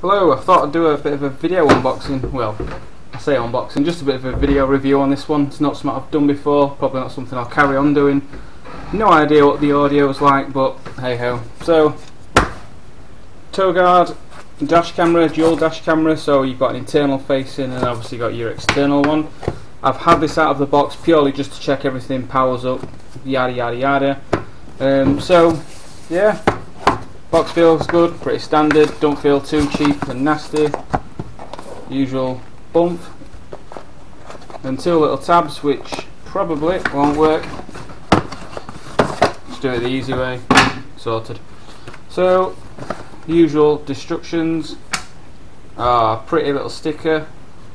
Hello, I thought I'd do a bit of a video unboxing. Well, I say unboxing, just a bit of a video review on this one. It's not something I've done before, probably not something I'll carry on doing. No idea what the audio is like, but hey ho. So, Toguard dash camera, dual dash camera, so you've got an internal facing and obviously got your external one. I've had this out of the box purely just to check everything powers up, yada yada yada. So, yeah. Box feels good, pretty standard, don't feel too cheap and nasty. Usual bump. And two little tabs which probably won't work. Just do it the easy way. Sorted. So, usual instructions. Pretty little sticker.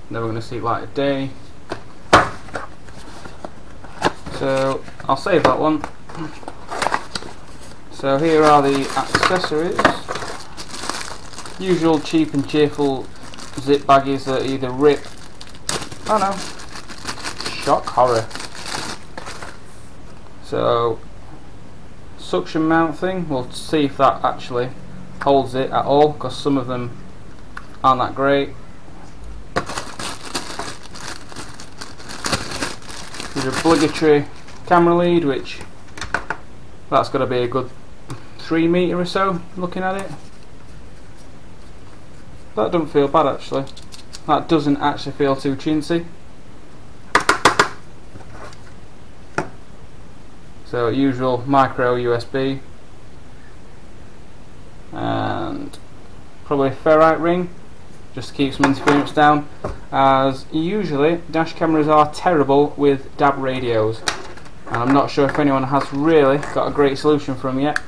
Never going to see light of day. So, I'll save that one. So here are the accessories. Usual cheap and cheerful zip baggies that either rip, oh no, shock horror. So suction mount thing, we'll see if that actually holds it at all, because some of them aren't that great. There's a obligatory camera lead, which that's got to be a good 3 metre or so, looking at it. That doesn't feel bad actually. That doesn't actually feel too chintzy. So usual micro USB and probably a ferrite ring just to keep some interference down, as usually dash cameras are terrible with DAB radios, and I'm not sure if anyone has really got a great solution for them yet.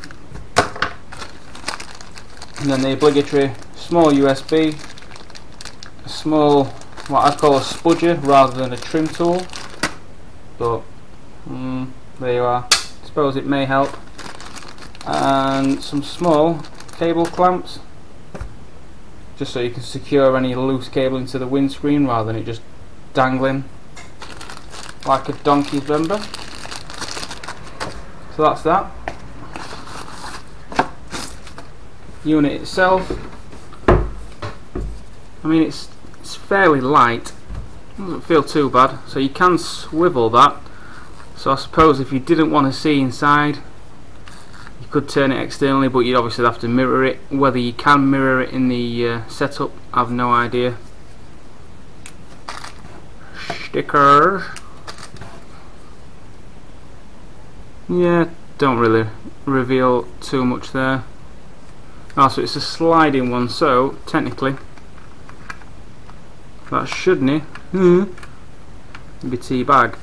And then the obligatory small USB, a small, what I'd call a spudger rather than a trim tool, but there you are. I suppose it may help. And some small cable clamps, just so you can secure any loose cable into the windscreen rather than it just dangling like a donkey's bumper. So that's that. Unit itself, I mean it's fairly light, doesn't feel too bad, so you can swivel that. So I suppose if you didn't want to see inside, you could turn it externally, but you'd obviously have to mirror it. Whether you can mirror it in the setup, I've no idea. Stickers, yeah, don't really reveal too much there. So it's a sliding one, so technically that shouldn't be tea bag.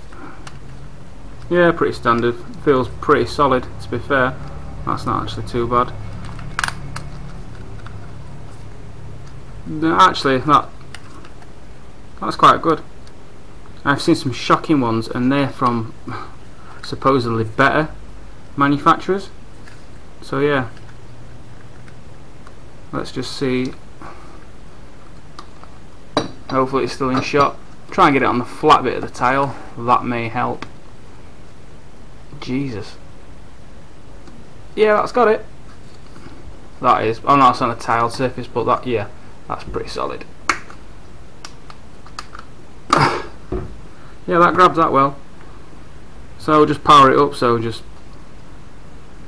Yeah, pretty standard. Feels pretty solid, to be fair. That's not actually too bad. No, actually that's quite good. I've seen some shocking ones and they're from supposedly better manufacturers. So yeah. Let's just see. Hopefully it's still in shot. Try and get it on the flat bit of the tile. That may help. Jesus. Yeah, that's got it. That is. Oh no, it's on a tiled surface, but that, yeah, that's pretty solid. Yeah, that grabs that well. So just power it up. So just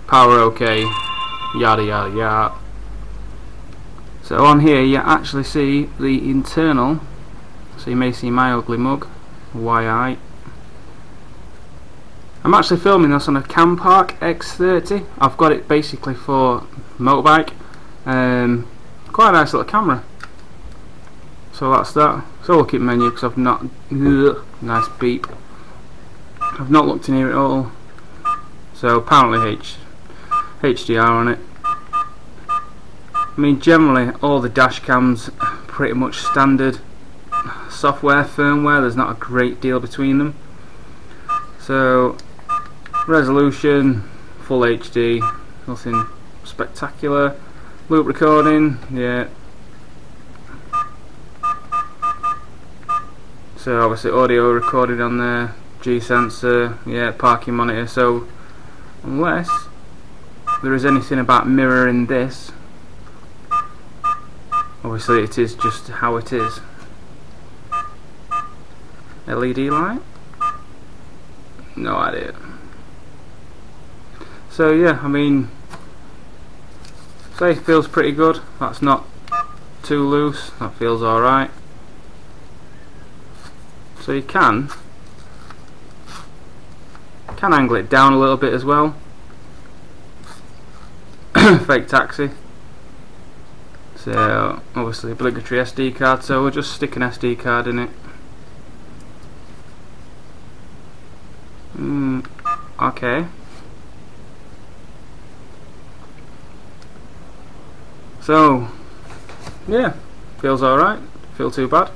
power OK. Yada yada yada. So on here you actually see the internal, so you may see my ugly mug, YI. I'm actually filming this on a Campark X30. I've got it basically for motorbike. Quite a nice little camera. So that's that. So look at menu because I've not, nice beep. I've not looked in here at all. So apparently HDR on it. I mean generally all the dash cams are pretty much standard software, firmware, there's not a great deal between them. So resolution, full HD, nothing spectacular. Loop recording, yeah. So obviously audio recorded on there, G sensor, yeah, parking monitor. So unless there is anything about mirroring this, Obviously it is just how it is. LED light? No idea. So yeah, I mean, say it feels pretty good. That's not too loose, that feels alright. So you can angle it down a little bit as well. Fake taxi. So obviously obligatory SD card, so we'll just stick an SD card in it. Okay. So yeah, feels alright, feel too bad.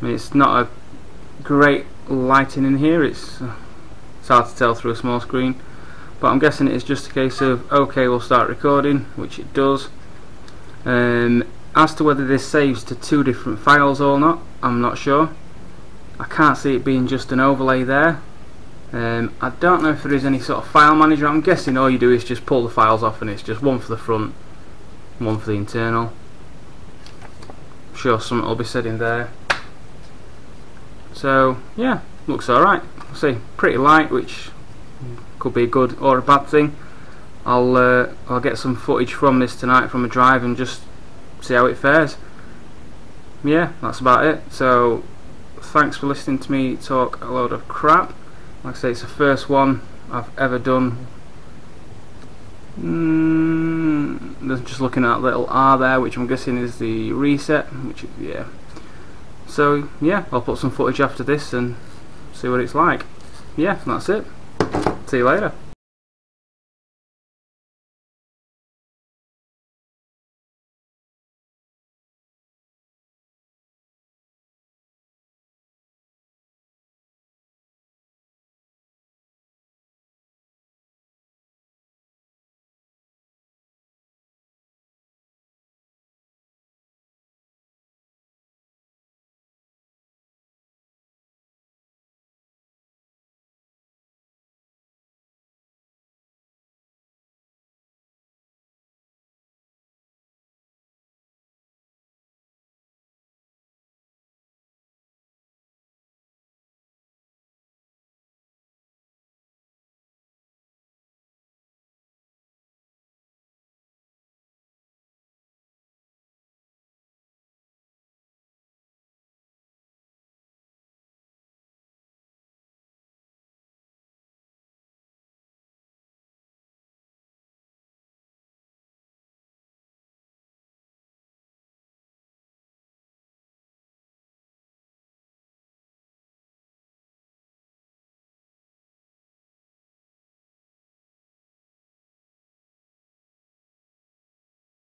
I mean, it's not a great lighting in here, it's hard to tell through a small screen, but I'm guessing it's just a case of okay, we'll start recording, which it does. As to whether this saves to 2 different files or not, I'm not sure. I can't see it being just an overlay there. I don't know if there is any sort of file manager. I'm guessing all you do is just pull the files off and it's just one for the front, one for the internal. I'm sure something will be said in there. So yeah, looks alright. See, pretty light, which could be a good or a bad thing. I'll get some footage from this tonight from a drive and just see how it fares. Yeah, that's about it. So thanks for listening to me talk a load of crap. Like I say, it's the first one I've ever done. Just looking at that little R there, which I'm guessing is the reset, which yeah. So yeah, I'll put some footage after this and see what it's like. Yeah, that's it. See you later.